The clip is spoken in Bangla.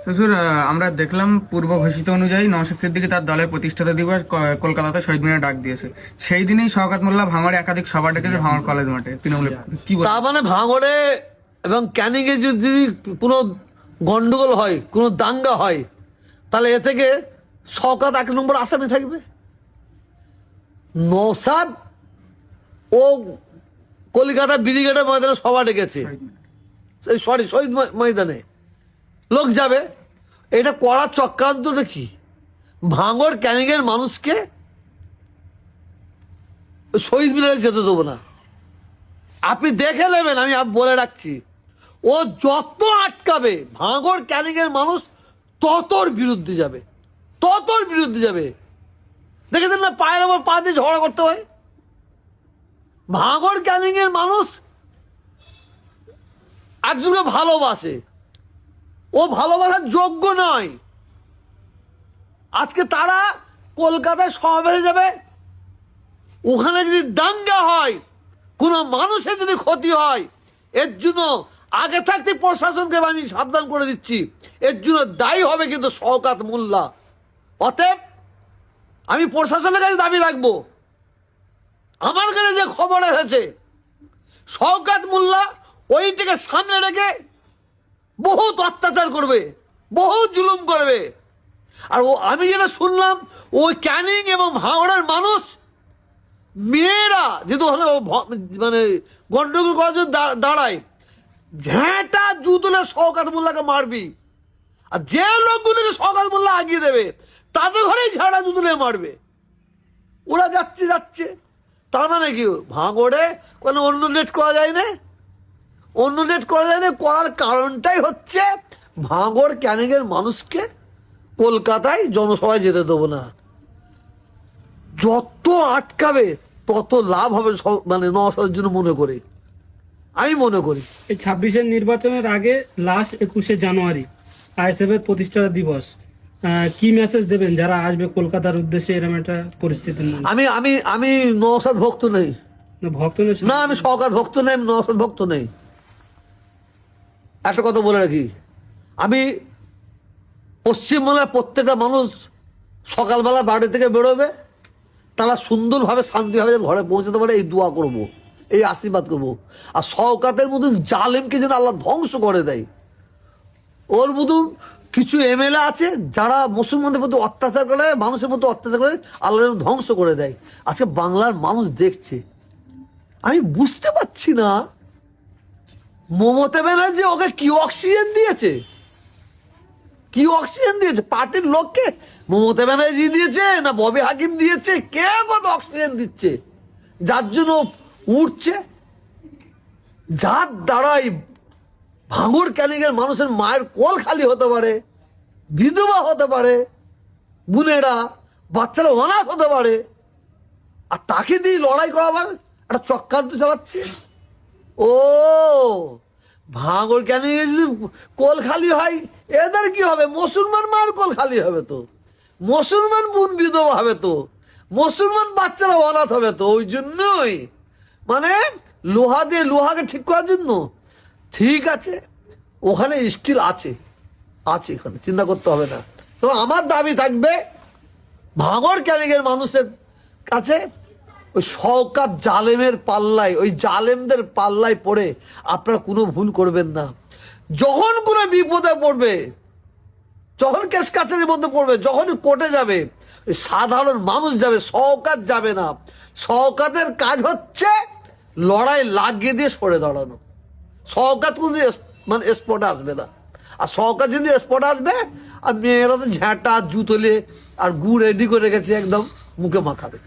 শ্বশুর, আমরা দেখলাম পূর্ব ঘোষিত অনুযায়ী নওশাদ সিদ্দিকী তার দলের প্রতিষ্ঠাতা দিবস কলকাতাতে শহীদ মিনারে ডাক দিয়েছে। সেই দিনেই শওকত মোল্লা ভাঙড়ে একাধিক সভা ডেকেছে ভাঙড় কলেজ মাঠে তৃণমূলের। কি বল? তার মানে ভাঙড়ে এবং ক্যানিংয়ে যদি কোনো গন্ডগোল হয়, কোনো দাঙ্গা হয়, তাহলে এ থেকে শওকত 1 নম্বর আসামি থাকবে। নওশাদ ও কলিকাতা ব্রিগেডের ময়দানে সভা ডেকেছে, শহীদ ময়দানে লোক যাবে। এটা করার চক্রান্তটা কি? ভাঙড় ক্যানিংয়ের মানুষকে শহীদ মিনারে যেতে দেবো না। আপনি দেখে নেবেন, আমি বলে রাখছি, ও যত আটকাবে ভাঙড় ক্যানিংয়ের মানুষ ততর বিরুদ্ধে যাবে, ততর বিরুদ্ধে যাবে। দেখেছেন না, পায়ের ওপর পা দিয়ে ঝগড়া করতে হয়। ভাঙড় ক্যানিংয়ের মানুষ একজনকে ভালোবাসে, ও ভালোবাসার যোগ্য নয়। আজকে তারা কলকাতায় সমাবেশে যাবে, ওখানে যদি দাঙ্গা হয়, কোনো মানুষের যদি ক্ষতি হয়, এর জন্য আগে থাকতে প্রশাসনকে আমি সাবধান করে দিচ্ছি, এর জন্য দায়ী হবে কিন্তু শওকত মোল্লা। অতএব আমি প্রশাসনের কাছে দাবি রাখবো, আমার কাছে যে খবর এসেছে শওকত মোল্লা ওইটাকে সামনে রেখে বহুত অত্যাচার করবে, বহুত জুলুম করবে। আর আমি যেটা শুনলাম, ওই ক্যানিং এবং ভাঙড়ের মানুষ মেয়েরা যেহেতু মানে গন্ডগোল করার জন্য দাঁড়ায়, ঝ্যাঁটা জুতলে শওকত মোল্লাকে মারবি। আর যে লোকগুলোকে শওকত মোল্লা আগিয়ে দেবে তাদের ঘরেই ঝাঁটা জুতলে মারবে। ওরা যাচ্ছে যাচ্ছে, তার মানে কি ভাঙড়ে কোনো অন্য নেট করা যায় না, অন্য নেট করা যায় না। করার কারণটাই হচ্ছে ভাঙড় ক্যানিংয়ের মানুষকে কলকাতায় জনসভায় যেতে দেবো না। যত আটকাবে তত লাভ হবে, মানে নওশাদের জন্য মনে করি, আমি মনে করি। এই 26-এর নির্বাচনের আগে লাস্ট 21শে জানুয়ারি আইএসএফ এর প্রতিষ্ঠাতা দিবস, কি মেসেজ দেবেন যারা আসবে কলকাতার উদ্দেশ্যে এরকম একটা পরিস্থিতির মধ্যে? আমি আমি আমি নওশাদ ভক্ত নেই, ভক্ত নয় না, আমি শওকত ভক্ত নেই, আমি নওশাদ ভক্ত নেই। একটা কথা বলে রাখি, আমি পশ্চিমবাংলার প্রত্যেকটা মানুষ সকালবেলা বাড়ি থেকে বেরোবে, তারা সুন্দরভাবে শান্তিভাবে ঘরে পৌঁছাতে পারে, এই দোয়া করব, এই আশীর্বাদ করব। আর শওকতের মতন জালেমকে যেন আল্লাহ ধ্বংস করে দেয়। ওর মতন কিছু এমএলএ আছে যারা মুসলমানদের প্রতি অত্যাচার করে, মানুষের মতো অত্যাচার করে, আল্লাহ যেন ধ্বংস করে দেয়। আজকে বাংলার মানুষ দেখছে। আমি বুঝতে পারছি না মমতা ব্যানার্জি ওকে কি অক্সিজেন দিয়েছে, কি অক্সিজেন দিয়েছে? পার্টির লোককে মমতা ব্যানার্জি দিয়েছে না ববি হাকিম দিয়েছে? কে কত অক্সিজেন দিচ্ছে যার জন্য উঠছে? যার দ্বারাই ভাঙড় ক্যানিংয়ের মানুষের মায়ের কোল খালি হতে পারে, বিধবা হতে পারে, বোনেরা বাচ্চারা অনাথ হতে পারে, আর তাকে দিয়ে লড়াই করাবার একটা চক্রান্ত চালাচ্ছে। ও ভাঙড় ক্যানিংয়ে যদি কোল খালি হয়, এদের কি হবে? মুসলমান মায়ের কোল খালি হবে তো, মুসলমান বোন বিধবা হবে তো, মুসলমান বাচ্চারা অনাথ হবে তো। ওই জন্যই মানে লোহা দিয়ে লোহাকে ঠিক করার জন্য। ঠিক আছে, ওখানে স্টিল আছে, আছে, এখানে চিন্তা করতে হবে না। তো আমার দাবি থাকবে ভাঙড় ক্যানিংয়ের মানুষের কাছে, ওই শওকত জালেমের পাল্লায়, ওই জালেমদের পাল্লায় পড়ে আপনারা কোনো ভুল করবেন না। যখন কোনো বিপদে পড়বে, যখন কেস কাছারির মধ্যে পড়বে, যখন কোর্টে যাবে, ওই সাধারণ মানুষ যাবে, শওকত যাবে না। শওকতের কাজ হচ্ছে লড়াই লাগিয়ে দিয়ে সরে দাঁড়ানো। শওকত কিন্তু মানে স্পটে আসবে না। আর শওকত যদি স্পটে আসবে, আর মেয়েরা তো ঝ্যাঁটা জুতলে আর গু রেডি করে রেখেছে, একদম মুখে মাখাবে।